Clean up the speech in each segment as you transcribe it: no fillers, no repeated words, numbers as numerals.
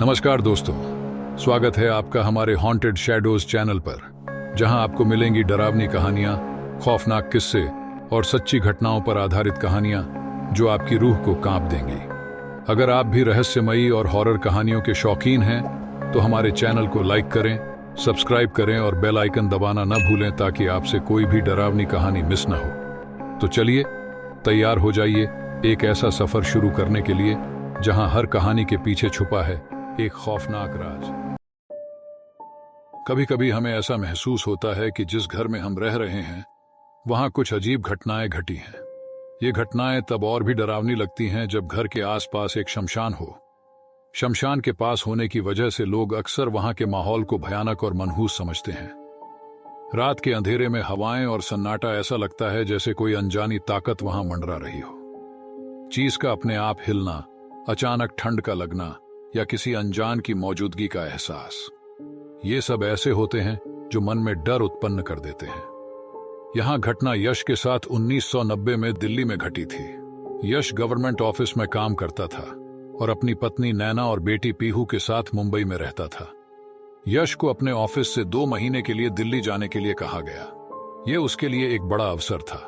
नमस्कार दोस्तों, स्वागत है आपका हमारे हॉन्टेड शैडोज चैनल पर, जहां आपको मिलेंगी डरावनी कहानियां, खौफनाक किस्से और सच्ची घटनाओं पर आधारित कहानियां जो आपकी रूह को कांप देंगी। अगर आप भी रहस्यमयी और हॉरर कहानियों के शौकीन हैं तो हमारे चैनल को लाइक करें, सब्सक्राइब करें और बेल आइकन दबाना न भूलें ताकि आपसे कोई भी डरावनी कहानी मिस ना हो। तो चलिए तैयार हो जाइए एक ऐसा सफर शुरू करने के लिए जहां हर कहानी के पीछे छुपा है एक खौफनाक राज। कभी कभी हमें ऐसा महसूस होता है कि जिस घर में हम रह रहे हैं वहां कुछ अजीब घटनाएं घटी हैं। ये घटनाएं तब और भी डरावनी लगती हैं जब घर के आसपास एक शमशान हो। शमशान के पास होने की वजह से लोग अक्सर वहां के माहौल को भयानक और मनहूस समझते हैं। रात के अंधेरे में हवाएं और सन्नाटा ऐसा लगता है जैसे कोई अनजानी ताकत वहां मंडरा रही हो। चीज का अपने आप हिलना, अचानक ठंड का लगना या किसी अनजान की मौजूदगी का एहसास, ये सब ऐसे होते हैं जो मन में डर उत्पन्न कर देते हैं। यहां घटना यश के साथ 1990 में दिल्ली में घटी थी। यश गवर्नमेंट ऑफिस में काम करता था और अपनी पत्नी नैना और बेटी पीहू के साथ मुंबई में रहता था। यश को अपने ऑफिस से 2 महीने के लिए दिल्ली जाने के लिए कहा गया। यह उसके लिए एक बड़ा अवसर था।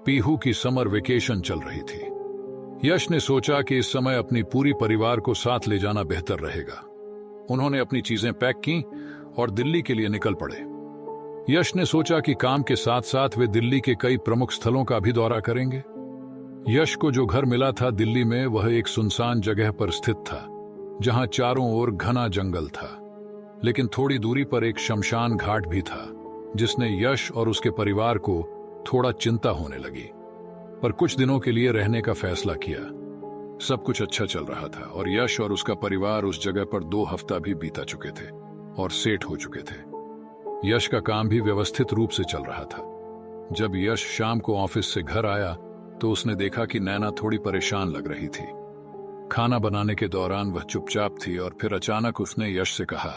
पीहू की समर वेकेशन चल रही थी। यश ने सोचा कि इस समय अपनी पूरी परिवार को साथ ले जाना बेहतर रहेगा। उन्होंने अपनी चीजें पैक की और दिल्ली के लिए निकल पड़े। यश ने सोचा कि काम के साथ साथ वे दिल्ली के कई प्रमुख स्थलों का भी दौरा करेंगे। यश को जो घर मिला था दिल्ली में, वह एक सुनसान जगह पर स्थित था जहां चारों ओर घना जंगल था, लेकिन थोड़ी दूरी पर एक शमशान घाट भी था जिसने यश और उसके परिवार को थोड़ा चिंता होने लगी। पर कुछ दिनों के लिए रहने का फैसला किया। सब कुछ अच्छा चल रहा था और यश और उसका परिवार उस जगह पर 2 हफ्ता भी बीता चुके थे और सेट हो चुके थे। यश का काम भी व्यवस्थित रूप से चल रहा था। जब यश शाम को ऑफिस से घर आया तो उसने देखा कि नैना थोड़ी परेशान लग रही थी। खाना बनाने के दौरान वह चुपचाप थी और फिर अचानक उसने यश से कहा,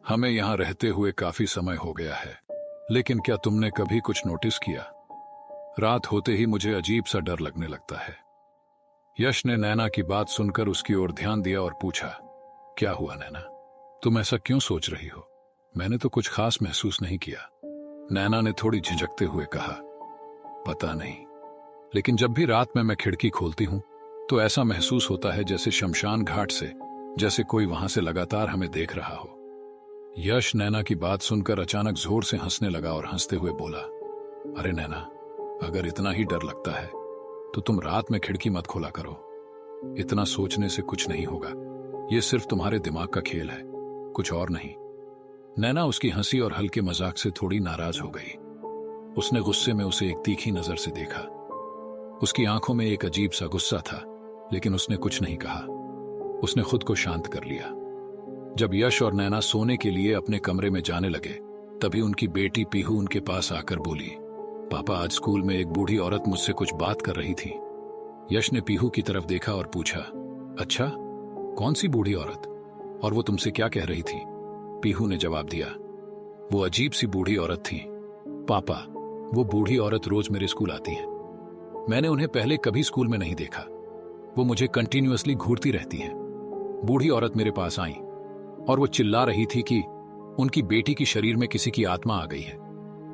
हमें यहां रहते हुए काफी समय हो गया है, लेकिन क्या तुमने कभी कुछ नोटिस किया? रात होते ही मुझे अजीब सा डर लगने लगता है। यश ने नैना की बात सुनकर उसकी ओर ध्यान दिया और पूछा, क्या हुआ नैना? तुम ऐसा क्यों सोच रही हो? मैंने तो कुछ खास महसूस नहीं किया। नैना ने थोड़ी झिझकते हुए कहा, पता नहीं, लेकिन जब भी रात में मैं खिड़की खोलती हूं तो ऐसा महसूस होता है जैसे शमशान घाट से जैसे कोई वहां से लगातार हमें देख रहा हो। यश नैना की बात सुनकर अचानक जोर से हंसने लगा और हंसते हुए बोला, अरे नैना, अगर इतना ही डर लगता है तो तुम रात में खिड़की मत खोला करो। इतना सोचने से कुछ नहीं होगा, यह सिर्फ तुम्हारे दिमाग का खेल है, कुछ और नहीं। नैना उसकी हंसी और हल्के मजाक से थोड़ी नाराज हो गई। उसने गुस्से में उसे एक तीखी नजर से देखा। उसकी आंखों में एक अजीब सा गुस्सा था, लेकिन उसने कुछ नहीं कहा। उसने खुद को शांत कर लिया। जब यश और नैना सोने के लिए अपने कमरे में जाने लगे तभी उनकी बेटी पीहू उनके पास आकर बोली, पापा, आज स्कूल में एक बूढ़ी औरत मुझसे कुछ बात कर रही थी। यश ने पीहू की तरफ देखा और पूछा, अच्छा, कौन सी बूढ़ी औरत, और वो तुमसे क्या कह रही थी? पीहू ने जवाब दिया, वो अजीब सी बूढ़ी औरत थी पापा। वो बूढ़ी औरत रोज मेरे स्कूल आती है। मैंने उन्हें पहले कभी स्कूल में नहीं देखा। वो मुझे कंटिन्यूअसली घूरती रहती हैं। बूढ़ी औरत मेरे पास आई और वो चिल्ला रही थी कि उनकी बेटी की शरीर में किसी की आत्मा आ गई है।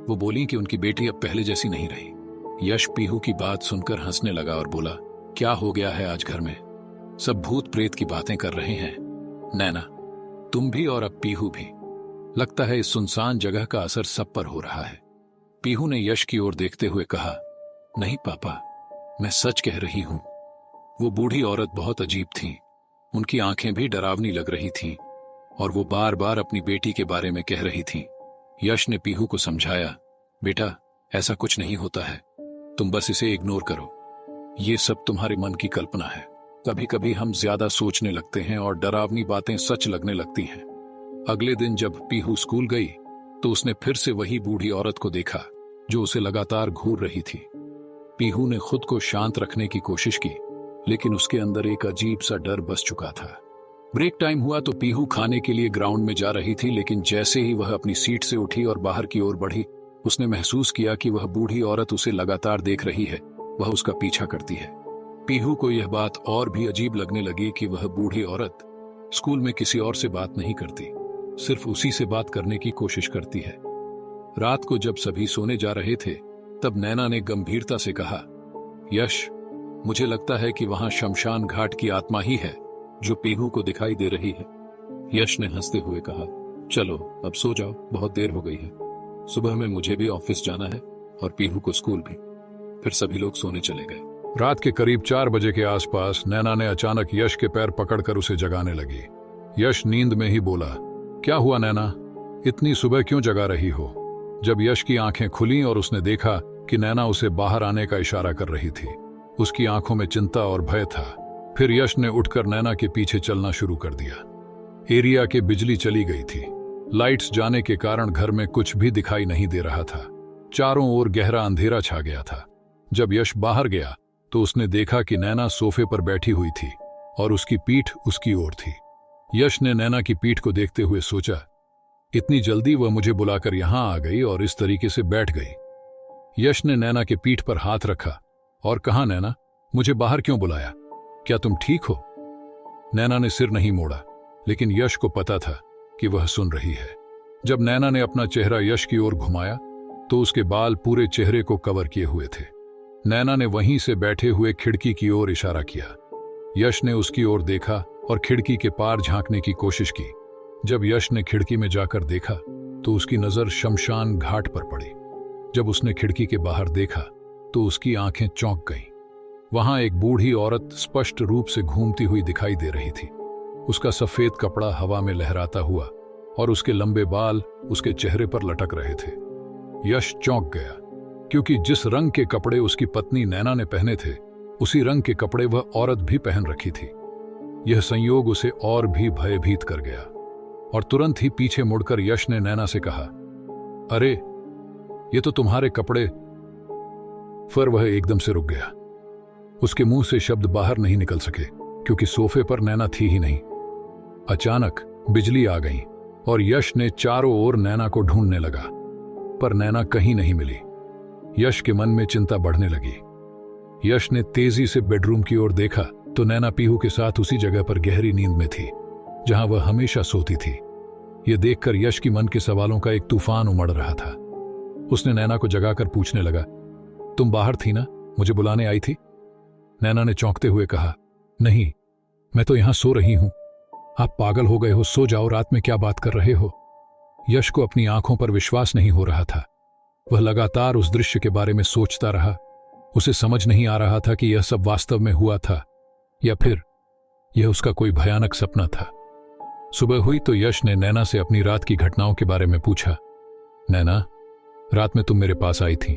वो बोली कि उनकी बेटी अब पहले जैसी नहीं रही। यश पीहू की बात सुनकर हंसने लगा और बोला, क्या हो गया है आज घर में? सब भूत प्रेत की बातें कर रहे हैं। नैना, तुम भी और अब पीहू भी। लगता है इस सुनसान जगह का असर सब पर हो रहा है। पीहू ने यश की ओर देखते हुए कहा, नहीं पापा, मैं सच कह रही हूं। वो बूढ़ी औरत बहुत अजीब थी। उनकी आंखें भी डरावनी लग रही थीं और वो बार बार अपनी बेटी के बारे में कह रही थीं। यश ने पीहू को समझाया, बेटा, ऐसा कुछ नहीं होता है, तुम बस इसे इग्नोर करो। ये सब तुम्हारे मन की कल्पना है। कभी कभी हम ज्यादा सोचने लगते हैं और डरावनी बातें सच लगने लगती हैं। अगले दिन जब पीहू स्कूल गई तो उसने फिर से वही बूढ़ी औरत को देखा जो उसे लगातार घूर रही थी। पीहू ने खुद को शांत रखने की कोशिश की, लेकिन उसके अंदर एक अजीब सा डर बस चुका था। ब्रेक टाइम हुआ तो पीहू खाने के लिए ग्राउंड में जा रही थी, लेकिन जैसे ही वह अपनी सीट से उठी और बाहर की ओर बढ़ी, उसने महसूस किया कि वह बूढ़ी औरत उसे लगातार देख रही है, वह उसका पीछा करती है। पीहू को यह बात और भी अजीब लगने लगी कि वह बूढ़ी औरत स्कूल में किसी और से बात नहीं करती, सिर्फ उसी से बात करने की कोशिश करती है। रात को जब सभी सोने जा रहे थे, तब नैना ने गंभीरता से कहा, यश, मुझे लगता है कि वहां शमशान घाट की आत्मा ही है जो पीहू को दिखाई दे रही है। यश ने हंसते हुए कहा, चलो अब सो जाओ, बहुत देर हो गई है। सुबह में मुझे भी ऑफिस जाना है और पीहू को स्कूल भी। फिर सभी लोग सोने चले गए। रात के करीब 4 बजे के आसपास नैना ने अचानक यश के पैर पकड़कर उसे जगाने लगी। यश नींद में ही बोला, क्या हुआ नैना, इतनी सुबह क्यों जगा रही हो? जब यश की आंखें खुली और उसने देखा कि नैना उसे बाहर आने का इशारा कर रही थी, उसकी आंखों में चिंता और भय था। फिर यश ने उठकर नैना के पीछे चलना शुरू कर दिया। एरिया की बिजली चली गई थी। लाइट्स जाने के कारण घर में कुछ भी दिखाई नहीं दे रहा था। चारों ओर गहरा अंधेरा छा गया था। जब यश बाहर गया तो उसने देखा कि नैना सोफे पर बैठी हुई थी और उसकी पीठ उसकी ओर थी। यश ने नैना की पीठ को देखते हुए सोचा, इतनी जल्दी वह मुझे बुलाकर यहां आ गई और इस तरीके से बैठ गई। यश ने नैना के पीठ पर हाथ रखा और कहा, नैना, मुझे बाहर क्यों बुलाया? क्या तुम ठीक हो? नैना ने सिर नहीं मोड़ा, लेकिन यश को पता था कि वह सुन रही है। जब नैना ने अपना चेहरा यश की ओर घुमाया तो उसके बाल पूरे चेहरे को कवर किए हुए थे। नैना ने वहीं से बैठे हुए खिड़की की ओर इशारा किया। यश ने उसकी ओर देखा और खिड़की के पार झांकने की कोशिश की। जब यश ने खिड़की में जाकर देखा तो उसकी नजर शमशान घाट पर पड़ी। जब उसने खिड़की के बाहर देखा तो उसकी आंखें चौंक गईं। वहां एक बूढ़ी औरत स्पष्ट रूप से घूमती हुई दिखाई दे रही थी। उसका सफेद कपड़ा हवा में लहराता हुआ और उसके लंबे बाल उसके चेहरे पर लटक रहे थे। यश चौंक गया, क्योंकि जिस रंग के कपड़े उसकी पत्नी नैना ने पहने थे, उसी रंग के कपड़े वह औरत भी पहन रखी थी। यह संयोग उसे और भी भयभीत कर गया और तुरंत ही पीछे मुड़कर यश ने नैना से कहा, अरे, ये तो तुम्हारे कपड़े। फिर वह एकदम से रुक गया। उसके मुंह से शब्द बाहर नहीं निकल सके, क्योंकि सोफे पर नैना थी ही नहीं। अचानक बिजली आ गई और यश ने चारों ओर नैना को ढूंढने लगा, पर नैना कहीं नहीं मिली। यश के मन में चिंता बढ़ने लगी। यश ने तेजी से बेडरूम की ओर देखा तो नैना पीहू के साथ उसी जगह पर गहरी नींद में थी जहां वह हमेशा सोती थी। यह देखकर यश की मन के सवालों का एक तूफान उमड़ रहा था। उसने नैना को जगाकर पूछने लगा, तुम बाहर थी ना, मुझे बुलाने आई थी? नैना ने चौंकते हुए कहा, नहीं, मैं तो यहां सो रही हूं। आप पागल हो गए हो, सो जाओ, रात में क्या बात कर रहे हो? यश को अपनी आंखों पर विश्वास नहीं हो रहा था। वह लगातार उस दृश्य के बारे में सोचता रहा। उसे समझ नहीं आ रहा था कि यह सब वास्तव में हुआ था या फिर यह उसका कोई भयानक सपना था। सुबह हुई तो यश ने नैना से अपनी रात की घटनाओं के बारे में पूछा। नैना, रात में तुम मेरे पास आई थी,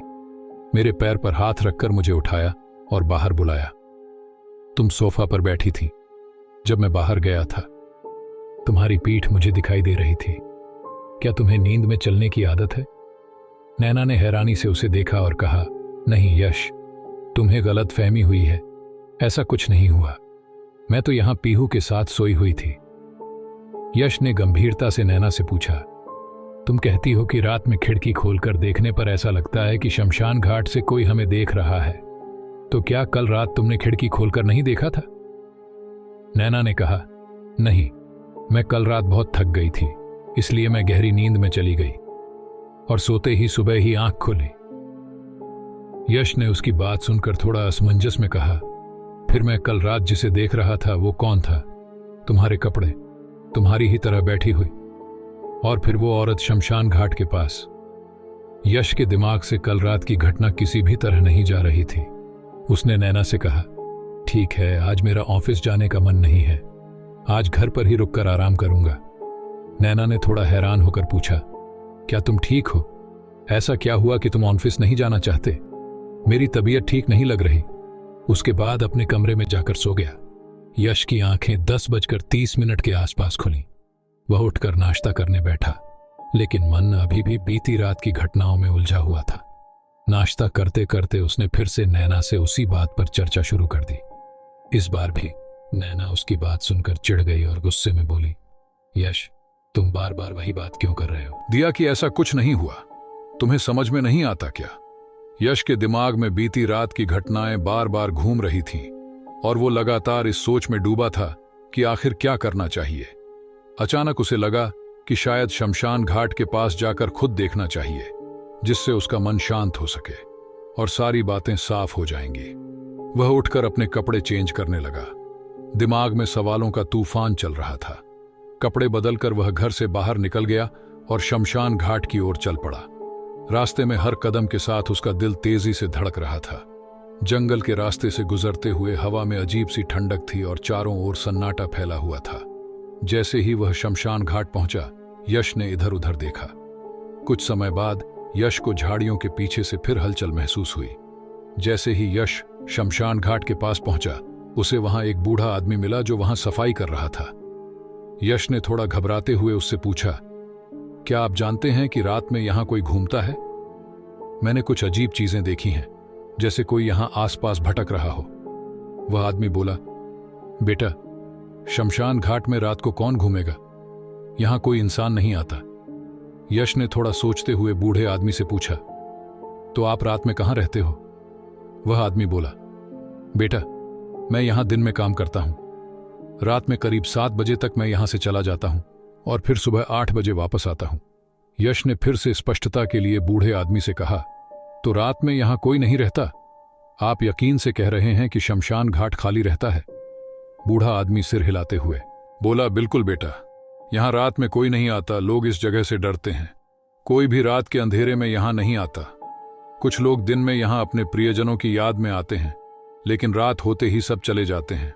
मेरे पैर पर हाथ रखकर मुझे उठाया और बाहर बुलाया। तुम सोफा पर बैठी थी। जब मैं बाहर गया था, तुम्हारी पीठ मुझे दिखाई दे रही थी। क्या तुम्हें नींद में चलने की आदत है? नैना ने हैरानी से उसे देखा और कहा, नहीं यश, तुम्हें गलत फहमी हुई है, ऐसा कुछ नहीं हुआ। मैं तो यहां पीहू के साथ सोई हुई थी। यश ने गंभीरता से नैना से पूछा, तुम कहती हो कि रात में खिड़की खोलकर देखने पर ऐसा लगता है कि शमशान घाट से कोई हमें देख रहा है, तो क्या कल रात तुमने खिड़की खोलकर नहीं देखा था? नैना ने कहा, नहीं, मैं कल रात बहुत थक गई थी, इसलिए मैं गहरी नींद में चली गई और सोते ही सुबह ही आंख खुली। यश ने उसकी बात सुनकर थोड़ा असमंजस में कहा, फिर मैं कल रात जिसे देख रहा था वो कौन था? तुम्हारे कपड़े, तुम्हारी ही तरह बैठी हुई, और फिर वो औरत शमशान घाट के पास। यश के दिमाग से कल रात की घटना किसी भी तरह नहीं जा रही थी। उसने नैना से कहा, ठीक है, आज मेरा ऑफिस जाने का मन नहीं है, आज घर पर ही रुककर आराम करूंगा। नैना ने थोड़ा हैरान होकर पूछा, क्या तुम ठीक हो? ऐसा क्या हुआ कि तुम ऑफिस नहीं जाना चाहते? मेरी तबीयत ठीक नहीं लग रही। उसके बाद अपने कमरे में जाकर सो गया। यश की आंखें 10:30 के आसपास खुलीं। वह उठकर नाश्ता करने बैठा, लेकिन मन अभी भी बीती रात की घटनाओं में उलझा हुआ था। नाश्ता करते करते उसने फिर से नैना से उसी बात पर चर्चा शुरू कर दी। इस बार भी नैना उसकी बात सुनकर चिढ़ गई और गुस्से में बोली, यश, तुम बार बार वही बात क्यों कर रहे हो? दिया कि ऐसा कुछ नहीं हुआ, तुम्हें समझ में नहीं आता क्या? यश के दिमाग में बीती रात की घटनाएं बार बार घूम रही थीं और वो लगातार इस सोच में डूबा था कि आखिर क्या करना चाहिए। अचानक उसे लगा कि शायद शमशान घाट के पास जाकर खुद देखना चाहिए, जिससे उसका मन शांत हो सके और सारी बातें साफ हो जाएंगी। वह उठकर अपने कपड़े चेंज करने लगा। दिमाग में सवालों का तूफान चल रहा था। कपड़े बदलकर वह घर से बाहर निकल गया और शमशान घाट की ओर चल पड़ा। रास्ते में हर कदम के साथ उसका दिल तेजी से धड़क रहा था। जंगल के रास्ते से गुजरते हुए हवा में अजीब सी ठंडक थी और चारों ओर सन्नाटा फैला हुआ था। जैसे ही वह शमशान घाट पहुंचा, यश ने इधर उधर देखा। कुछ समय बाद यश को झाड़ियों के पीछे से फिर हलचल महसूस हुई। जैसे ही यश शमशान घाट के पास पहुंचा, उसे वहां एक बूढ़ा आदमी मिला जो वहां सफाई कर रहा था। यश ने थोड़ा घबराते हुए उससे पूछा, क्या आप जानते हैं कि रात में यहां कोई घूमता है? मैंने कुछ अजीब चीजें देखी हैं, जैसे कोई यहां आसपास भटक रहा हो। वह आदमी बोला, बेटा, शमशान घाट में रात को कौन घूमेगा? यहां कोई इंसान नहीं आता। यश ने थोड़ा सोचते हुए बूढ़े आदमी से पूछा, तो आप रात में कहां रहते हो? वह आदमी बोला, बेटा, मैं यहां दिन में काम करता हूं। रात में करीब 7 बजे तक मैं यहां से चला जाता हूं और फिर सुबह 8 बजे वापस आता हूं। यश ने फिर से स्पष्टता के लिए बूढ़े आदमी से कहा, तो रात में यहां कोई नहीं रहता? आप यकीन से कह रहे हैं कि शमशान घाट खाली रहता है? बूढ़ा आदमी सिर हिलाते हुए बोला, बिल्कुल बेटा, यहां रात में कोई नहीं आता। लोग इस जगह से डरते हैं। कोई भी रात के अंधेरे में यहां नहीं आता। कुछ लोग दिन में यहां अपने प्रियजनों की याद में आते हैं, लेकिन रात होते ही सब चले जाते हैं।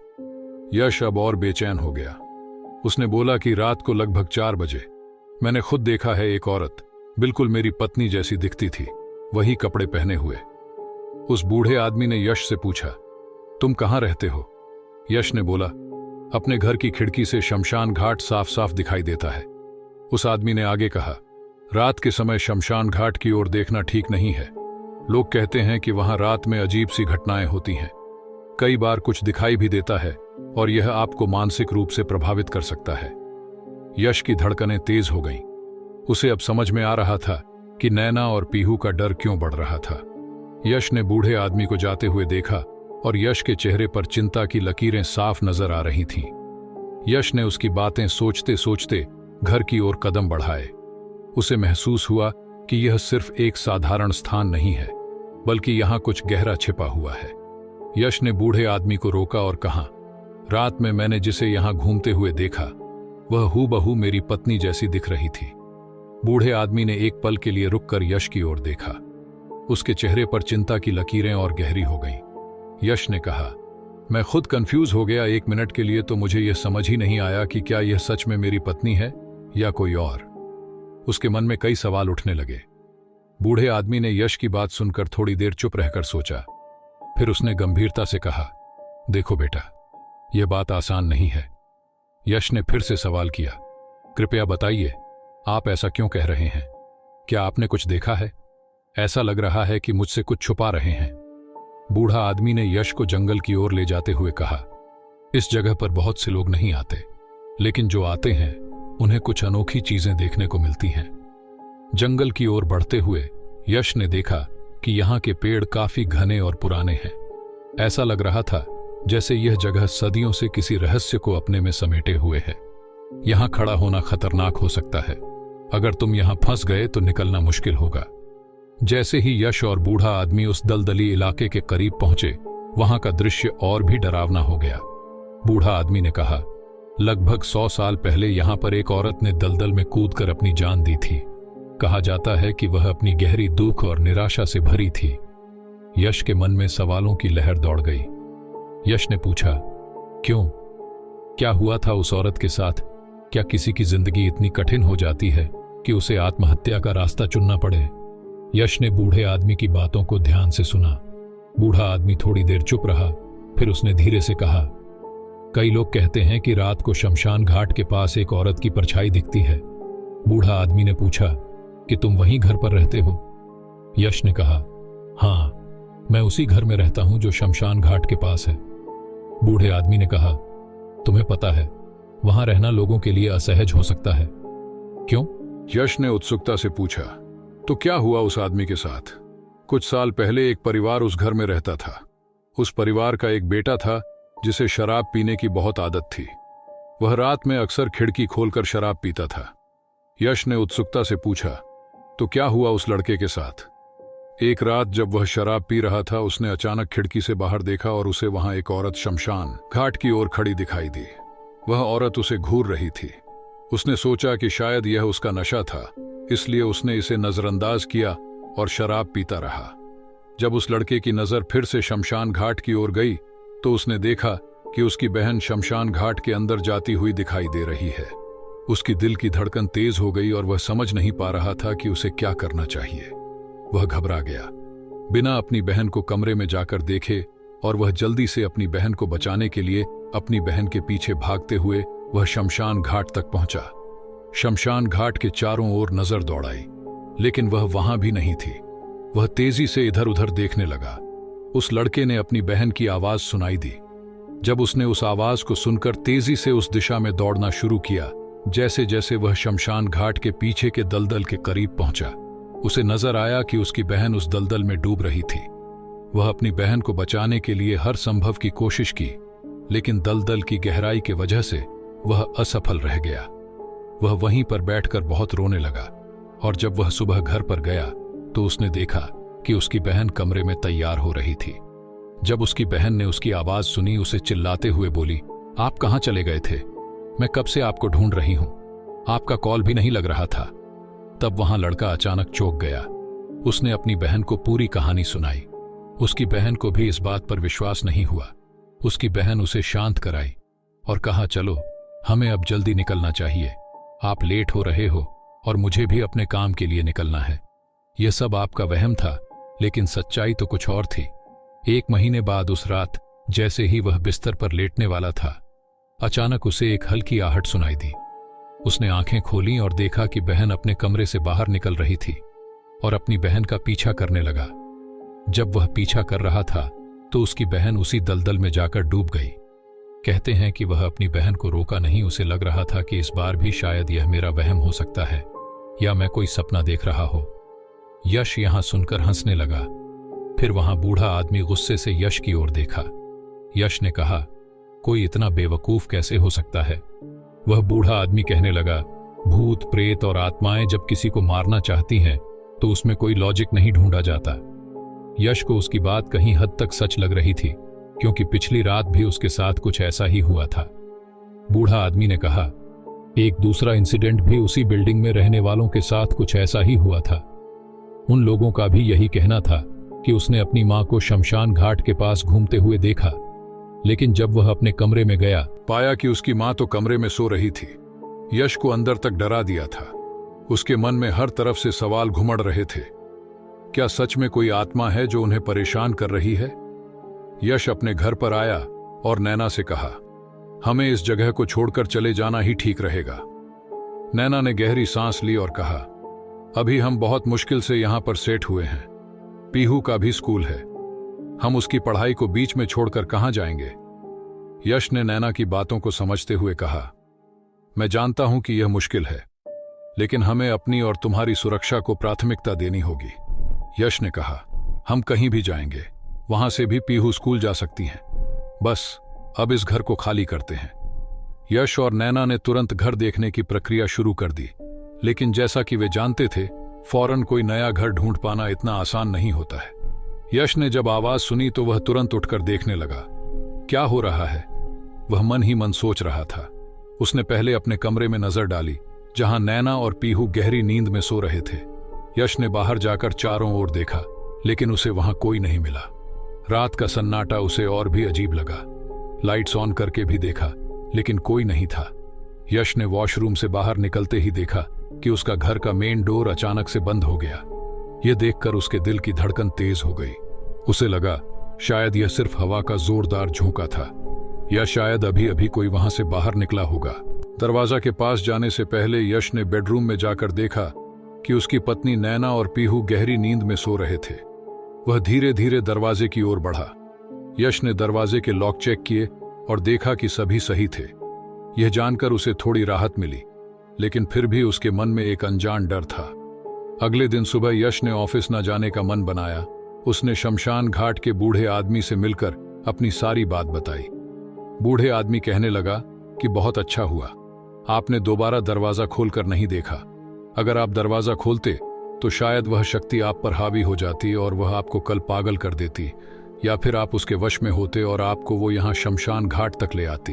यश अब और बेचैन हो गया। उसने बोला कि रात को लगभग 4 बजे मैंने खुद देखा है, एक औरत बिल्कुल मेरी पत्नी जैसी दिखती थी, वही कपड़े पहने हुए। उस बूढ़े आदमी ने यश से पूछा, तुम कहां रहते हो? यश ने बोला, अपने घर की खिड़की से शमशान घाट साफ साफ दिखाई देता है। उस आदमी ने आगे कहा, रात के समय शमशान घाट की ओर देखना ठीक नहीं है। लोग कहते हैं कि वहां रात में अजीब सी घटनाएं होती हैं। कई बार कुछ दिखाई भी देता है और यह आपको मानसिक रूप से प्रभावित कर सकता है। यश की धड़कनें तेज हो गईं। उसे अब समझ में आ रहा था कि नैना और पीहू का डर क्यों बढ़ रहा था। यश ने बूढ़े आदमी को जाते हुए देखा और यश के चेहरे पर चिंता की लकीरें साफ नजर आ रही थीं। यश ने उसकी बातें सोचते सोचते घर की ओर कदम बढ़ाए। उसे महसूस हुआ कि यह सिर्फ एक साधारण स्थान नहीं है, बल्कि यहां कुछ गहरा छिपा हुआ है। यश ने बूढ़े आदमी को रोका और कहा, रात में मैंने जिसे यहां घूमते हुए देखा, वह हूबहू मेरी पत्नी जैसी दिख रही थी। बूढ़े आदमी ने एक पल के लिए रुककर यश की ओर देखा। उसके चेहरे पर चिंता की लकीरें और गहरी हो गईं। यश ने कहा, मैं खुद कंफ्यूज हो गया। 1 मिनट के लिए तो मुझे यह समझ ही नहीं आया कि क्या यह सच में मेरी पत्नी है या कोई और। उसके मन में कई सवाल उठने लगे। बूढ़े आदमी ने यश की बात सुनकर थोड़ी देर चुप रहकर सोचा। फिर उसने गंभीरता से कहा, देखो बेटा, यह बात आसान नहीं है। यश ने फिर से सवाल किया, कृपया बताइए, आप ऐसा क्यों कह रहे हैं? क्या आपने कुछ देखा है? ऐसा लग रहा है कि मुझसे कुछ छुपा रहे हैं। बूढ़ा आदमी ने यश को जंगल की ओर ले जाते हुए कहा, इस जगह पर बहुत से लोग नहीं आते, लेकिन जो आते हैं उन्हें कुछ अनोखी चीजें देखने को मिलती हैं। जंगल की ओर बढ़ते हुए यश ने देखा कि यहाँ के पेड़ काफी घने और पुराने हैं। ऐसा लग रहा था जैसे यह जगह सदियों से किसी रहस्य को अपने में समेटे हुए है। यहाँ खड़ा होना खतरनाक हो सकता है। अगर तुम यहाँ फंस गए तो निकलना मुश्किल होगा। जैसे ही यश और बूढ़ा आदमी उस दलदली इलाके के करीब पहुंचे, वहां का दृश्य और भी डरावना हो गया। बूढ़ा आदमी ने कहा, लगभग 100 साल पहले यहां पर एक औरत ने दलदल में कूदकर अपनी जान दी थी। कहा जाता है कि वह अपनी गहरी दुख और निराशा से भरी थी। यश के मन में सवालों की लहर दौड़ गई। यश ने पूछा, क्यों? क्या हुआ था उस औरत के साथ? क्या किसी की जिंदगी इतनी कठिन हो जाती है कि उसे आत्महत्या का रास्ता चुनना पड़े? यश ने बूढ़े आदमी की बातों को ध्यान से सुना। बूढ़ा आदमी थोड़ी देर चुप रहा, फिर उसने धीरे से कहा, कई लोग कहते हैं कि रात को शमशान घाट के पास एक औरत की परछाई दिखती है। बूढ़ा आदमी ने पूछा, कि तुम वहीं घर पर रहते हो? यश ने कहा, हाँ, मैं उसी घर में रहता हूं जो शमशान घाट के पास है। बूढ़े आदमी ने कहा, तुम्हें पता है वहां रहना लोगों के लिए असहज हो सकता है। क्यों? यश ने उत्सुकता से पूछा, तो क्या हुआ उस आदमी के साथ? कुछ साल पहले एक परिवार उस घर में रहता था। उस परिवार का एक बेटा था जिसे शराब पीने की बहुत आदत थी। वह रात में अक्सर खिड़की खोलकर शराब पीता था। यश ने उत्सुकता से पूछा, तो क्या हुआ उस लड़के के साथ? एक रात जब वह शराब पी रहा था, उसने अचानक खिड़की से बाहर देखा और उसे वहां एक औरत शमशान घाट की ओर खड़ी दिखाई दी। वह औरत उसे घूर रही थी। उसने सोचा कि शायद यह उसका नशा था, इसलिए उसने इसे नजरअंदाज किया और शराब पीता रहा। जब उस लड़के की नजर फिर से शमशान घाट की ओर गई तो उसने देखा कि उसकी बहन शमशान घाट के अंदर जाती हुई दिखाई दे रही है। उसकी दिल की धड़कन तेज हो गई और वह समझ नहीं पा रहा था कि उसे क्या करना चाहिए। वह घबरा गया। बिना अपनी बहन को कमरे में जाकर देखे और वह जल्दी से अपनी बहन को बचाने के लिए अपनी बहन के पीछे भागते हुए वह शमशान घाट तक पहुंचा। शमशान घाट के चारों ओर नजर दौड़ाई, लेकिन वह वहां भी नहीं थी। वह तेजी से इधर उधर देखने लगा। उस लड़के ने अपनी बहन की आवाज सुनाई दी। जब उसने उस आवाज को सुनकर तेजी से उस दिशा में दौड़ना शुरू किया, जैसे जैसे वह शमशान घाट के पीछे के दलदल के करीब पहुंचा, उसे नजर आया कि उसकी बहन उस दलदल में डूब रही थी। वह अपनी बहन को बचाने के लिए हर संभव की कोशिश की, लेकिन दलदल की गहराई के वजह से वह असफल रह गया। वह वहीं पर बैठकर बहुत रोने लगा और जब वह सुबह घर पर गया तो उसने देखा कि उसकी बहन कमरे में तैयार हो रही थी। जब उसकी बहन ने उसकी आवाज सुनी, उसे चिल्लाते हुए बोली, आप कहां चले गए थे? मैं कब से आपको ढूंढ रही हूं, आपका कॉल भी नहीं लग रहा था। तब वहां लड़का अचानक चौंक गया। उसने अपनी बहन को पूरी कहानी सुनाई। उसकी बहन को भी इस बात पर विश्वास नहीं हुआ। उसकी बहन उसे शांत कराई और कहा, चलो हमें अब जल्दी निकलना चाहिए, आप लेट हो रहे हो और मुझे भी अपने काम के लिए निकलना है। यह सब आपका वहम था, लेकिन सच्चाई तो कुछ और थी। 1 महीने बाद उस रात जैसे ही वह बिस्तर पर लेटने वाला था, अचानक उसे एक हल्की आहट सुनाई दी। उसने आंखें खोलीं और देखा कि बहन अपने कमरे से बाहर निकल रही थी और अपनी बहन का पीछा करने लगा। जब वह पीछा कर रहा था तो उसकी बहन उसी दलदल में जाकर डूब गई। कहते हैं कि वह अपनी बहन को रोका नहीं। उसे लग रहा था कि इस बार भी शायद यह मेरा वहम हो सकता है या मैं कोई सपना देख रहा हो। यश यहां सुनकर हंसने लगा। फिर वहां बूढ़ा आदमी गुस्से से यश की ओर देखा। यश ने कहा, कोई इतना बेवकूफ कैसे हो सकता है? वह बूढ़ा आदमी कहने लगा, भूत प्रेत और आत्माएं जब किसी को मारना चाहती हैं तो उसमें कोई लॉजिक नहीं ढूंढा जाता। यश को उसकी बात कहीं हद तक सच लग रही थी, क्योंकि पिछली रात भी उसके साथ कुछ ऐसा ही हुआ था। बूढ़ा आदमी ने कहा, एक दूसरा इंसिडेंट भी उसी बिल्डिंग में रहने वालों के साथ कुछ ऐसा ही हुआ था। उन लोगों का भी यही कहना था कि उसने अपनी मां को शमशान घाट के पास घूमते हुए देखा, लेकिन जब वह अपने कमरे में गया, पाया कि उसकी मां तो कमरे में सो रही थी। यश को अंदर तक डरा दिया था। उसके मन में हर तरफ से सवाल घुमड़ रहे थे। क्या सच में कोई आत्मा है जो उन्हें परेशान कर रही है? यश अपने घर पर आया और नैना से कहा, हमें इस जगह को छोड़कर चले जाना ही ठीक रहेगा। नैना ने गहरी सांस ली और कहा, अभी हम बहुत मुश्किल से यहां पर सेट हुए हैं। पीहू का भी स्कूल है, हम उसकी पढ़ाई को बीच में छोड़कर कहां जाएंगे? यश ने नैना की बातों को समझते हुए कहा, मैं जानता हूं कि यह मुश्किल है, लेकिन हमें अपनी और तुम्हारी सुरक्षा को प्राथमिकता देनी होगी। यश ने कहा, हम कहीं भी जाएंगे, वहां से भी पीहू स्कूल जा सकती हैं। बस अब इस घर को खाली करते हैं। यश और नैना ने तुरंत घर देखने की प्रक्रिया शुरू कर दी, लेकिन जैसा कि वे जानते थे, फौरन कोई नया घर ढूंढ पाना इतना आसान नहीं होता है। यश ने जब आवाज सुनी तो वह तुरंत उठकर देखने लगा। क्या हो रहा है? वह मन ही मन सोच रहा था। उसने पहले अपने कमरे में नजर डाली, जहां नैना और पीहू गहरी नींद में सो रहे थे। यश ने बाहर जाकर चारों ओर देखा, लेकिन उसे वहां कोई नहीं मिला। रात का सन्नाटा उसे और भी अजीब लगा। लाइट्स ऑन करके भी देखा, लेकिन कोई नहीं था। यश ने वॉशरूम से बाहर निकलते ही देखा कि उसका घर का मेन डोर अचानक से बंद हो गया। यह देखकर उसके दिल की धड़कन तेज हो गई। उसे लगा शायद यह सिर्फ हवा का जोरदार झोंका था, या शायद अभी अभी कोई वहां से बाहर निकला होगा। दरवाजा के पास जाने से पहले यश ने बेडरूम में जाकर देखा कि उसकी पत्नी नैना और पीहू गहरी नींद में सो रहे थे। वह धीरे धीरे दरवाजे की ओर बढ़ा। यश ने दरवाजे के लॉक चेक किए और देखा कि सभी सही थे। यह जानकर उसे थोड़ी राहत मिली, लेकिन फिर भी उसके मन में एक अनजान डर था। अगले दिन सुबह यश ने ऑफिस न जाने का मन बनाया। उसने शमशान घाट के बूढ़े आदमी से मिलकर अपनी सारी बात बताई। बूढ़े आदमी कहने लगा, कि बहुत अच्छा हुआ आपने दोबारा दरवाजा खोलकर नहीं देखा। अगर आप दरवाजा खोलते तो शायद वह शक्ति आप पर हावी हो जाती और वह आपको कल पागल कर देती, या फिर आप उसके वश में होते और आपको वो यहां शमशान घाट तक ले आती।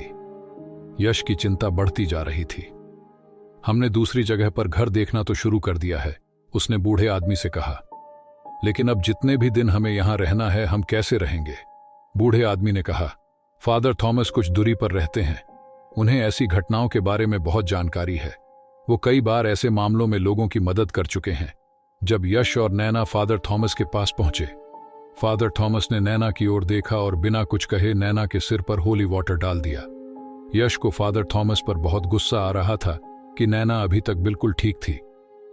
यश की चिंता बढ़ती जा रही थी। हमने दूसरी जगह पर घर देखना तो शुरू कर दिया है, उसने बूढ़े आदमी से कहा। लेकिन अब जितने भी दिन हमें यहां रहना है हम कैसे रहेंगे? बूढ़े आदमी ने कहा। फादर थॉमस कुछ दूरी पर रहते हैं, उन्हें ऐसी घटनाओं के बारे में बहुत जानकारी है। वो कई बार ऐसे मामलों में लोगों की मदद कर चुके हैं। जब यश और नैना फादर थॉमस के पास पहुंचे, फादर थॉमस ने नैना की ओर देखा और बिना कुछ कहे नैना के सिर पर होली वाटर डाल दिया। यश को फादर थॉमस पर बहुत गुस्सा आ रहा था कि नैना अभी तक बिल्कुल ठीक थी,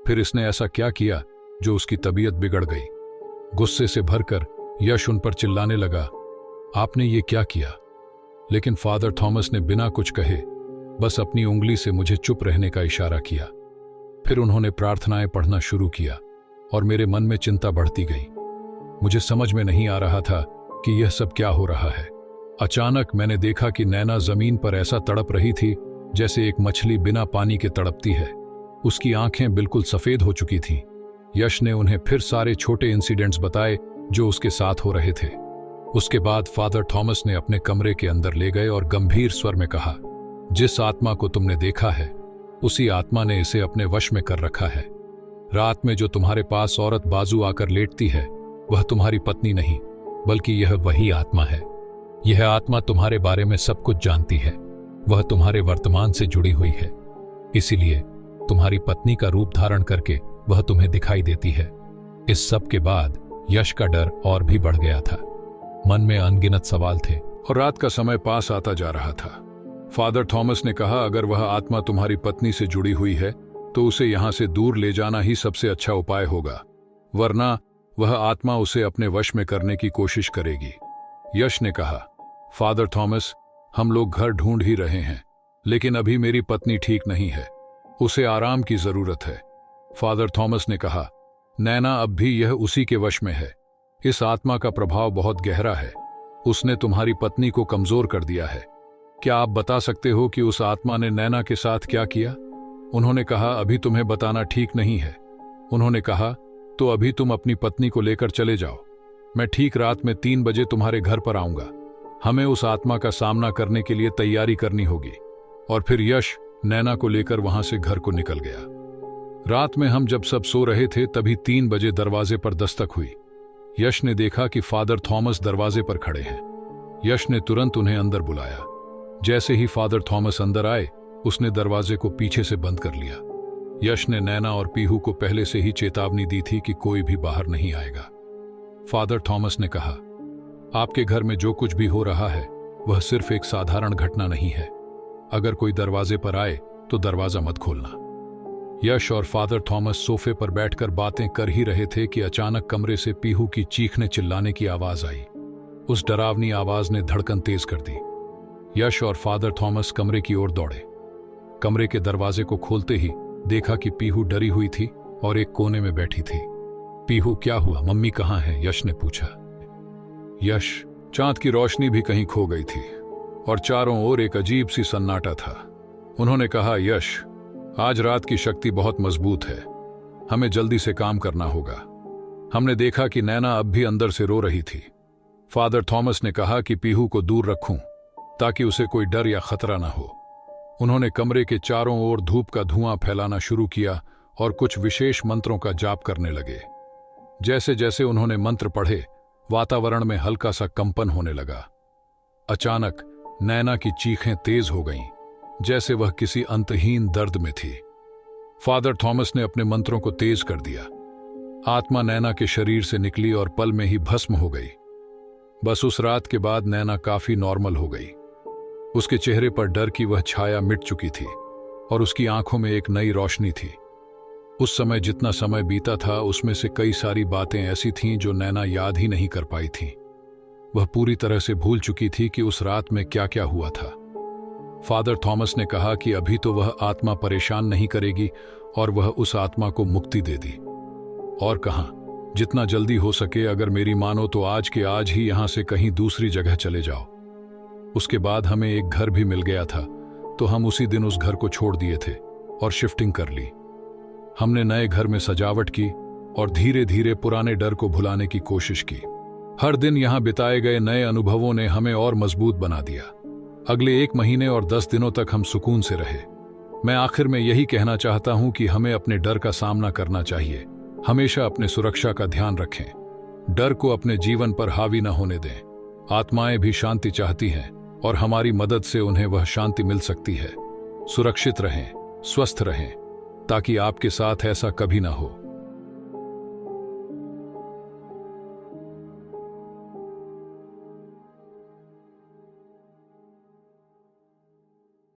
फिर इसने ऐसा क्या किया जो उसकी तबीयत बिगड़ गई। गुस्से से भरकर यश उन पर चिल्लाने लगा, आपने ये क्या किया? लेकिन फादर थॉमस ने बिना कुछ कहे बस अपनी उंगली से मुझे चुप रहने का इशारा किया। फिर उन्होंने प्रार्थनाएं पढ़ना शुरू किया और मेरे मन में चिंता बढ़ती गई। मुझे समझ में नहीं आ रहा था कि यह सब क्या हो रहा है। अचानक मैंने देखा कि नैना जमीन पर ऐसा तड़प रही थी जैसे एक मछली बिना पानी के तड़पती है। उसकी आंखें बिल्कुल सफेद हो चुकी थीं। यश ने उन्हें फिर सारे छोटे इंसिडेंट्स बताए जो उसके साथ हो रहे थे। उसके बाद फादर थॉमस ने अपने कमरे के अंदर ले गए और गंभीर स्वर में कहा, जिस आत्मा को तुमने देखा है उसी आत्मा ने इसे अपने वश में कर रखा है। रात में जो तुम्हारे पास औरत बाजू आकर लेटती है वह तुम्हारी पत्नी नहीं, बल्कि यह वही आत्मा है। यह आत्मा तुम्हारे बारे में सब कुछ जानती है। वह तुम्हारे वर्तमान से जुड़ी हुई है, इसीलिए तुम्हारी पत्नी का रूप धारण करके वह तुम्हें दिखाई देती है। इस सब के बाद यश का डर और भी बढ़ गया था। मन में अनगिनत सवाल थे और रात का समय पास आता जा रहा था। फादर थॉमस ने कहा, अगर वह आत्मा तुम्हारी पत्नी से जुड़ी हुई है तो उसे यहां से दूर ले जाना ही सबसे अच्छा उपाय होगा, वरना वह आत्मा उसे अपने वश में करने की कोशिश करेगी। यश ने कहा, फादर थॉमस, हम लोग घर ढूंढ ही रहे हैं, लेकिन अभी मेरी पत्नी ठीक नहीं है, उसे आराम की जरूरत है। फादर थॉमस ने कहा, नैना अब भी यह उसी के वश में है। इस आत्मा का प्रभाव बहुत गहरा है, उसने तुम्हारी पत्नी को कमजोर कर दिया है। क्या आप बता सकते हो कि उस आत्मा ने नैना के साथ क्या किया? उन्होंने कहा, अभी तुम्हें बताना ठीक नहीं है। उन्होंने कहा, तो अभी तुम अपनी पत्नी को लेकर चले जाओ, मैं ठीक रात में 3 बजे तुम्हारे घर पर आऊंगा। हमें उस आत्मा का सामना करने के लिए तैयारी करनी होगी। और फिर यश नैना को लेकर वहां से घर को निकल गया। रात में हम जब सब सो रहे थे तभी 3 बजे दरवाजे पर दस्तक हुई। यश ने देखा कि फादर थॉमस दरवाजे पर खड़े हैं। यश ने तुरंत उन्हें अंदर बुलाया। जैसे ही फादर थॉमस अंदर आए, उसने दरवाजे को पीछे से बंद कर लिया। यश ने नैना और पीहू को पहले से ही चेतावनी दी थी कि कोई भी बाहर नहीं आएगा। फादर थॉमस ने कहा, आपके घर में जो कुछ भी हो रहा है वह सिर्फ एक साधारण घटना नहीं है। अगर कोई दरवाजे पर आए तो दरवाजा मत खोलना। यश और फादर थॉमस सोफे पर बैठकर बातें कर ही रहे थे कि अचानक कमरे से पीहू की चीखने चिल्लाने की आवाज आई। उस डरावनी आवाज ने धड़कन तेज कर दी। यश और फादर थॉमस कमरे की ओर दौड़े। कमरे के दरवाजे को खोलते ही देखा कि पीहू डरी हुई थी और एक कोने में बैठी थी। पीहू, क्या हुआ? मम्मी कहाँ है? यश ने पूछा। यश, चांद की रोशनी भी कहीं खो गई थी और चारों ओर एक अजीब सी सन्नाटा था। उन्होंने कहा, यश, आज रात की शक्ति बहुत मजबूत है, हमें जल्दी से काम करना होगा। हमने देखा कि नैना अब भी अंदर से रो रही थी। फादर थॉमस ने कहा कि पीहू को दूर रखूं ताकि उसे कोई डर या खतरा ना हो। उन्होंने कमरे के चारों ओर धूप का धुआं फैलाना शुरू किया और कुछ विशेष मंत्रों का जाप करने लगे। जैसे जैसे उन्होंने मंत्र पढ़े, वातावरण में हल्का सा कंपन होने लगा। अचानक नैना की चीखें तेज हो गईं, जैसे वह किसी अंतहीन दर्द में थी। फादर थॉमस ने अपने मंत्रों को तेज कर दिया। आत्मा नैना के शरीर से निकली और पल में ही भस्म हो गई। बस उस रात के बाद नैना काफी नॉर्मल हो गई। उसके चेहरे पर डर की वह छाया मिट चुकी थी और उसकी आंखों में एक नई रोशनी थी। उस समय जितना समय बीता था उसमें से कई सारी बातें ऐसी थीं जो नैना याद ही नहीं कर पाई थी। वह पूरी तरह से भूल चुकी थी कि उस रात में क्या क्या हुआ था। फादर थॉमस ने कहा कि अभी तो वह आत्मा परेशान नहीं करेगी और वह उस आत्मा को मुक्ति दे दी। और कहा, जितना जल्दी हो सके, अगर मेरी मानो तो आज के आज ही यहां से कहीं दूसरी जगह चले जाओ। उसके बाद हमें एक घर भी मिल गया था तो हम उसी दिन उस घर को छोड़ दिए थे और शिफ्टिंग कर ली। हमने नए घर में सजावट की और धीरे धीरे पुराने डर को भुलाने की कोशिश की। हर दिन यहां बिताए गए नए अनुभवों ने हमें और मजबूत बना दिया। अगले 1 महीने और 10 दिनों तक हम सुकून से रहे। मैं आखिर में यही कहना चाहता हूं कि हमें अपने डर का सामना करना चाहिए। हमेशा अपने सुरक्षा का ध्यान रखें। डर को अपने जीवन पर हावी न होने दें। आत्माएं भी शांति चाहती हैं और हमारी मदद से उन्हें वह शांति मिल सकती है। सुरक्षित रहें, स्वस्थ रहें, ताकि आपके साथ ऐसा कभी ना हो।